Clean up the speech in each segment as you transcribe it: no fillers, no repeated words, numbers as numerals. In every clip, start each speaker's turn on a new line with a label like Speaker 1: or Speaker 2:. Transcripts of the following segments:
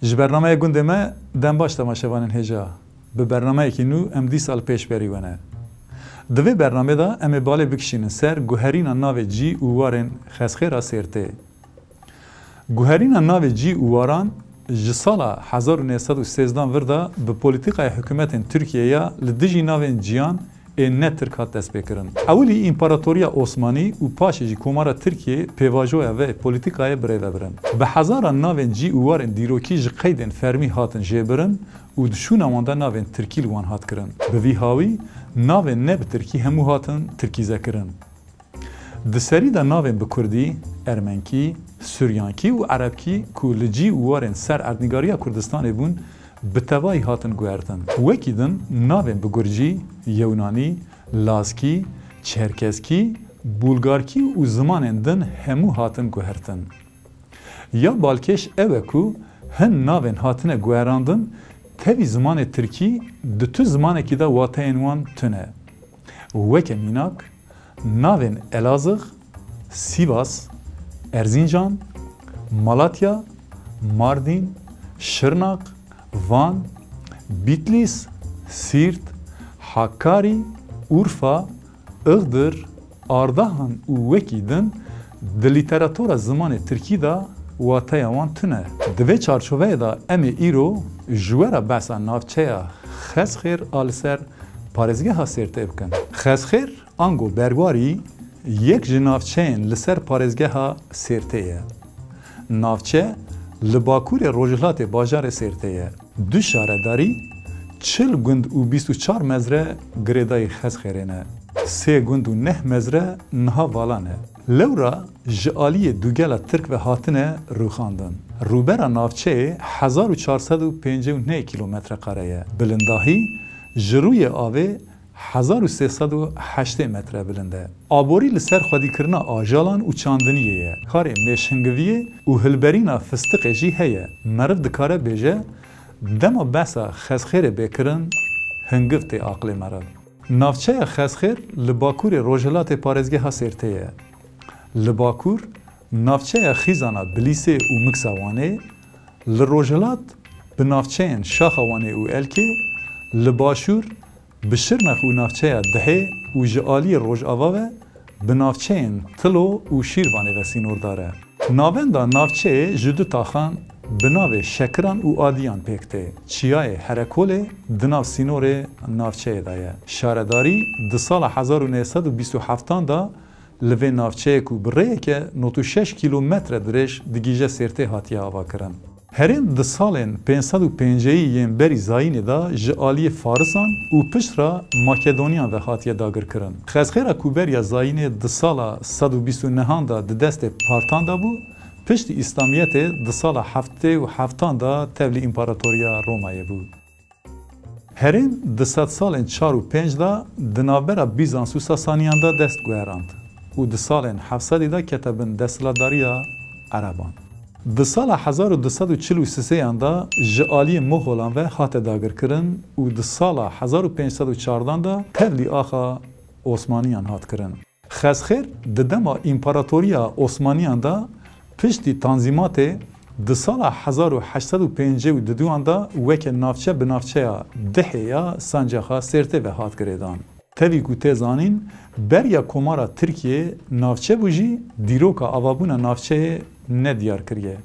Speaker 1: Ji bernameyê gundê me dem baş temaşevanên hêja. Bi bernameyekî nû em dî sal pêş berî wene. Di vê bernamê da em ê balê bikişînin ser guherîna navê cî û warên xezxêra Sêrtê. Guherîna navê cî û waran ji sala 1913 vir da bi polîtîkaya hikûmetên Tirkiyeyê li dijî navên ciyan ê ne Tirk hat destpêkirin. Ewilî İmparatoriya Osmanî û paşê jî Komara Tirkiyê pêvajoya ve polîtîkayê birêvebirin. Bi hezaran navên cî û warên dîrokî ji qeydên fermî hatin jêbirin û di şûna wan de navên Tirkî li wan hat kirin. Bi vî hawî navên ne bi Tirkî hemû hatin Tirkîzekirin. Di serî de navên bi Kurdî, Ermenkî, Suryankî û Erebkî ku li cî û warên ser erdnîgariya Kurdistanê bûn bi tevahî hatin guhertin. Wekî din navên bi Gurcî, Yewnanî, Lazkî, Çerkeskî, Bulgarkî û zimanên din hemû hatin guhertin. Ya balkêş ew e ku hin navên hatine guherandin tevî zimanê Tirkî di tu zimanekî de wateyên wan tune. Weke mînak navên Elazığ, Sivas, Erzincan, Malatya, Mardin, Şırnak, Van, Bitlis, Siirt, Hakkari, Urfa, Iğdır, Ardahan û wekî din di lîteratura zimanê Tirkî da wateya wan tune. Di vê çarçoveyê da em ê îro ji wera behsa navçeya Xezxêr a li ser parêzgeha Sêrtê bikin. Xezxêr ango berwarî yek ji navçeyên li ser parêzgeha Sêrtê ye. Navçe li Bakurê Rojhilatê bajarê Sêrtê ye. Du şaredarî, 40 gund û 24 mezre girêdayê Xezxêrê ne. 3 gund û 9 mezre niha Valan e. Lewra ji aliyê dugela Tirk ve hatine rûxandin. Rûbera navçeyê 1452 kilometre kare ye. Bilindahî ji rûyê avê 1308 metre bilind e. Aborî li ser xwedîkirina ajalan û çandiniyê ye. Karê mêşhingiviyê û hilberîna fistiqê jî heye. Meriv dikare bêje dema behsa Xezxêrê bêkirin hingiv tê aqlê meriv. Navçeya Xezxêr li Bakurê Rojhilatê parêzgeha Sêrtê ye. Li Bakur navçeya xîzana Bilîsê û Miksa Wanê, li Rojhilat bi navçeyên Şaxa Wanê û Elkê, li Başûr bi Şirnex û navçeya Dihê û ji aliyê Rojava ve bi navçeyên Tilo û Şîrvanê ve sînordar e. Navenda navçeyê ji du taxan bi navê Şekiran û Adiyan pêk tê. Çiyayê Herekolê di nav sînorê navçeyê de ye. Şaredarî di sala 1927 da li vê navçeyê ku bi rêyeke 96 kilometre dirêj di gîje Sêrtê hatiye avakirin. Herêm di salên 550 yên berî Zayînê da ji aliyê Farisan û piştra Makedonyan ve hatiye dagirkirin. Xezxêra ku beriya Zayînê di sala 129 da di destê Partan da bû, piştî İslamiyetê di sala 77 da tevlî İmparatoriya Romayê bû. Herêm di sed salên 4 û 5 da di navbera Bizans û Sasaniyan da dest guherand û di salên 700 da kete bin desthilatdariya Ereban. Di sala 1243 da ji aliyê Moğolan ve hate dagirkirin û di sala 1504 da tevlî axa Osmaniyan hat kirin. Xezxêr di dema İmparatoriya Osmaniyan da piştî tanzîmatê di sala 1852 da weke navçe bi navçeya Dihê ya Sancaxa Sêrtê ve hat girêdan. Tevî ku tê zanîn beriya Komara Tirkiyê navçe bû jî dîroka avabûna navçeyê ne diyar kiriye.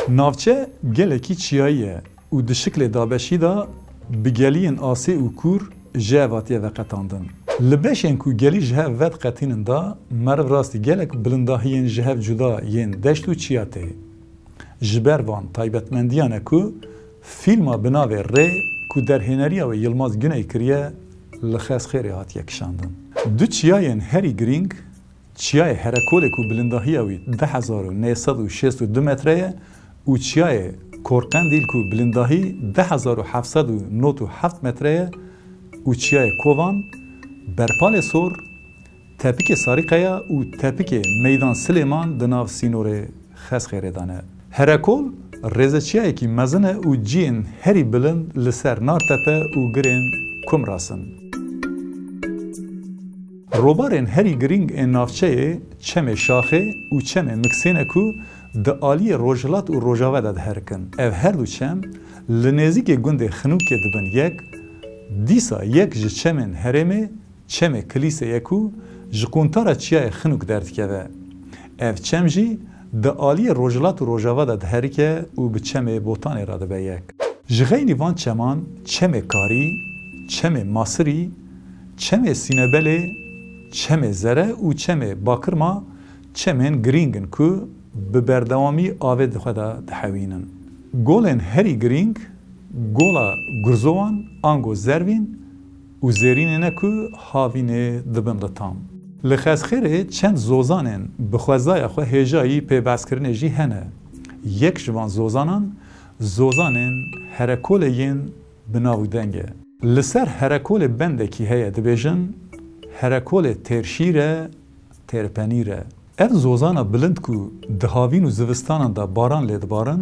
Speaker 1: Navçe gelekî çiyayî ye û di şiklê dabeşî da bi geliyên asê û kur ji hev hatiye veqetandin. Li beşên ku gelî ji hev vedqetînin da meriv rastî gelek bilindahiyên ji hev cuda yên deşt û çiya tê. Ji ber van taybetmendiyan e ku fîlma bi navê Rê ku derhêneriya wê Yilmaz Güney kiriye li Xezxêrê hatiye kişandin. Du çiyayên herî girîng, çiyayê Herekolê ku bilindahiya wî 10.962 metre ye û çiyayê Korqendîl ku bilindahî 10.797 metre ye û çiyayê Kovan, Berpalê Sor, Tepikê Sarîqeya û Tepikê Meydan Silêman di nav sînorê Xezxêrê de ne. Herekol rêzeçiyayekî mezin e û ciyên herî bilind li ser Nartepe û girên Kumrasin. Robarên herî girîng ên navçeyê çemê Şaxê û çemê Miksên e ku د آلی روجلات و روجاوه دا دهرکن. او هر دو چم لنزیک گند خنوک دبن یک دیسا یک جه چمن هرمه چم کلیسه یکو جکونتارا چیای خنوک درد که او چم جی د آلی روجلات و روجاوه دا دهرکه و به چم بوتان را دبه یک. جغیلی وان چمان چم کاری، چم ماسری، چم سینبله، چم زره و چم باکرما چمن گرینگن که به بردوامی آوید خدا دحوینن. گولن هری گرینگ، گولا گرزوان، آنگو زروین و زرین نکو هاوینه دبن لطام. لخزخیره چند زوزانن بخوزای خو هجایی پی بسکرنه جی هنه. یک جوان زوزانان زوزانن هرکولین بناو دنگه. لسر هرکول بنده کی هیا دبیجن هرکول ترشیره ترپنیره. اف زوزانا بلند کو دهاوین و زوستانان دا باران لید بارن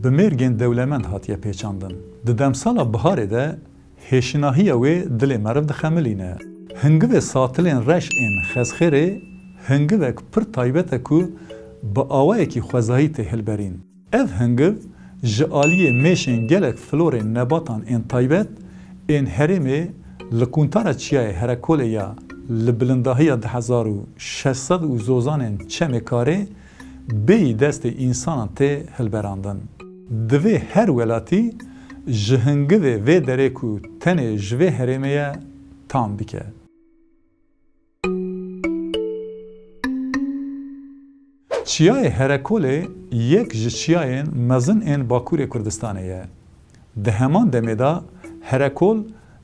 Speaker 1: بمرگین دولمند هاتیه پیچاندن. دمسالا بهاره ده هشناهی و دل مرف دخملینه. هنگوه ساتلین رش این خزخیره هنگوه پر تایبته کو با آوه کی خوزهی تهل برین. اف هنگوه جعالیه میشن گلک فلور نباتان این تایبت این هرمه لکونتارا چیای هرکوله یا لبلندهی 1600 و زوزان چم کاره بی دست انسان ته هلبراندن. دوی هر ولاتی جهنگوه و دره کو تنه جوه هرمه تام بکه. چیای هرکوله یک جچیاین مزن این باکور کردستانه یه. ده همان دمیده هرکول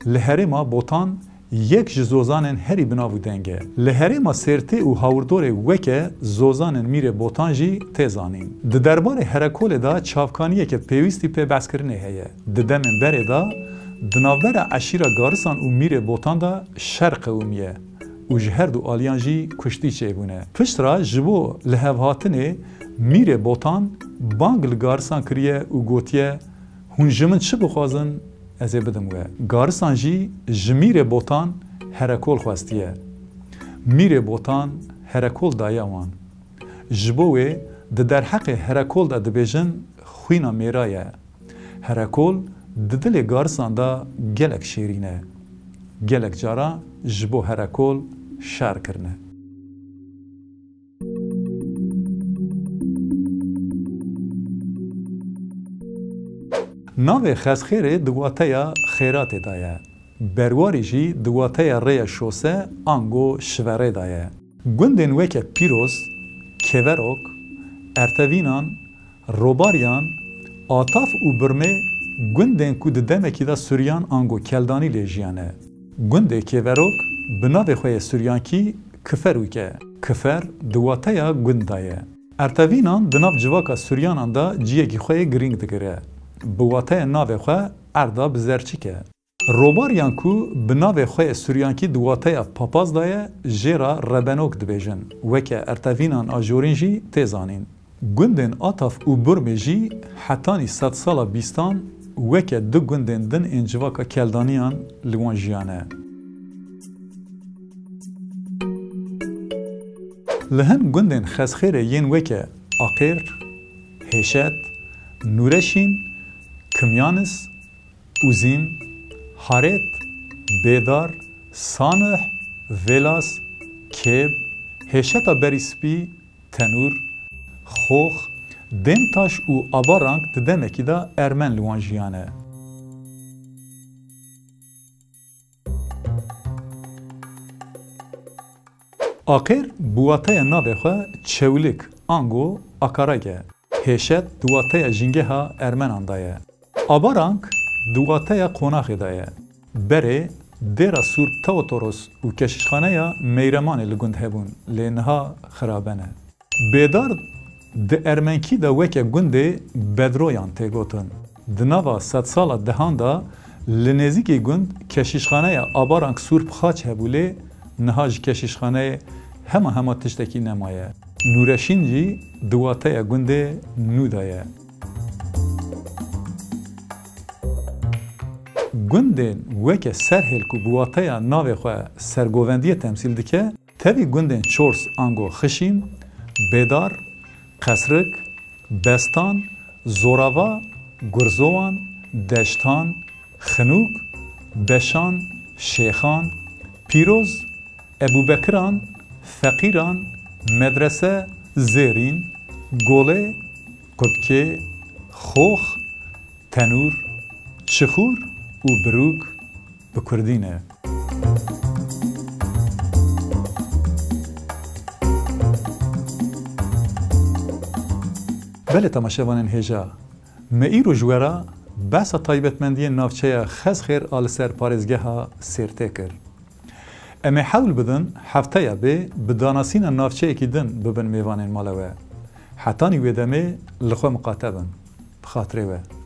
Speaker 1: لهرما بوتان یک زوزانن هری بناو دنگه. لهرما سرته و هاوردور وکه زوزانن میره بوتان جی تزانین. ده دربار هرکول دا چافکانیه که پیوستی پی بس کرنه هیه. ده دمن بره دا دنابر عشیره گارسان و میره بوتان دا شرق اومیه. و جهر دو آلیان جی کشتی چه بونه. پشت را جبو لهوهاتنه میره بوتان بانگل گارسان کریه و گوتیه هنجمن چه بخوازن از بدم و گارسان جی جمیره بوتان هرکول خواستیه. میره بوتان هرکول دایوان. جبوه ده در حق هرکول دا دبیجن خوینا میرایه. هرکول ده دل گارسان دا گلک شیرینه. گلک جارا جبو هرکول شر کرنه. ناو خزخیره دواتیا خیرات دایه. برواری جی دواتیا ری شوسه آنگو شوره دایه. گندن وکه پیروز، کیوروک، ارتوینان، روباریان، آتاف و برمه گندن کود دمکی دا سوریان آنگو کلدانی لیجیانه. گنده کیوروک بناو خوی سوریان کی کفر وکه. کفر دواتیا گندایه. ارتوینان دناو جواکا سوریانان دا جیگی خوی گرینگ دگره. بواته ناو خواه اردا بزرچیکه. روباریان کو بناو خواه سوریانکی دواته پاپاز دایه جیرا ربنوک دبیجن وکه ارتوینان آجورین جی تیزانین. گندن آتاف و برمی جی حتانی 100 سالا بیستان وکه دو گندن دن انجواکا کلدانیان لوان جیانه. لهن گندن خزخیره ین وکه آقیر، هشت، نورشین، کمیانس، اوزیم، حارت، بیدار، سانح، ویلاس، کیب، هشتا بریسپی، تنور، خوخ، دمتاش و آبارانگ دمکی دا ارمن لوان جیانه. آخر بواته ناوه خواه چولک آنگو آکارگه. هشت دواته جنگه ها ارمنان دایه. آبارانگ دواته قوناخی دایه. بره دیرا سور تاوتوروس و کششخانه یا میرمان لگند هبون لینها خرابنه. بیدار ده ارمنکی دا وکه گنده بدرویان تیگوتن. دناوا 100 سالا دهان دا لنزیکی گند کششخانه یا آبارانگ سور بخاچ هبوله نهاج کششخانه همه تشتکی نمایه. نورشین جی دواته گنده نودایه. گندن وکه سرهل کو بواته ناوه خواه سرگووندی تمثیل دکه تاوی گندن چورس آنگو خشین، بیدار، قصرک، بستان، زوراوا، گرزوان، دشتان، خنوک، بشان، شیخان، پیروز، ابوبکران، فقیران، مدرسه، زیرین، گوله، کبکه، خوخ، تنور، چخور و بروک بکردینه. بله تماشاوانین هجا مئی رو جوارا بحث تایبەتمەندی ناوچەیە خەزخێر ئال سەر پارێزگەها سێرتێ کرد. ئەمێ حەول بدن هەفتەیە بێ بداناسینە ناوچەیەکی دن ببن میوانên مالەوە. حەتانی وێ دەمێ لەخۆ مقاتە بن. بخاترێ وە.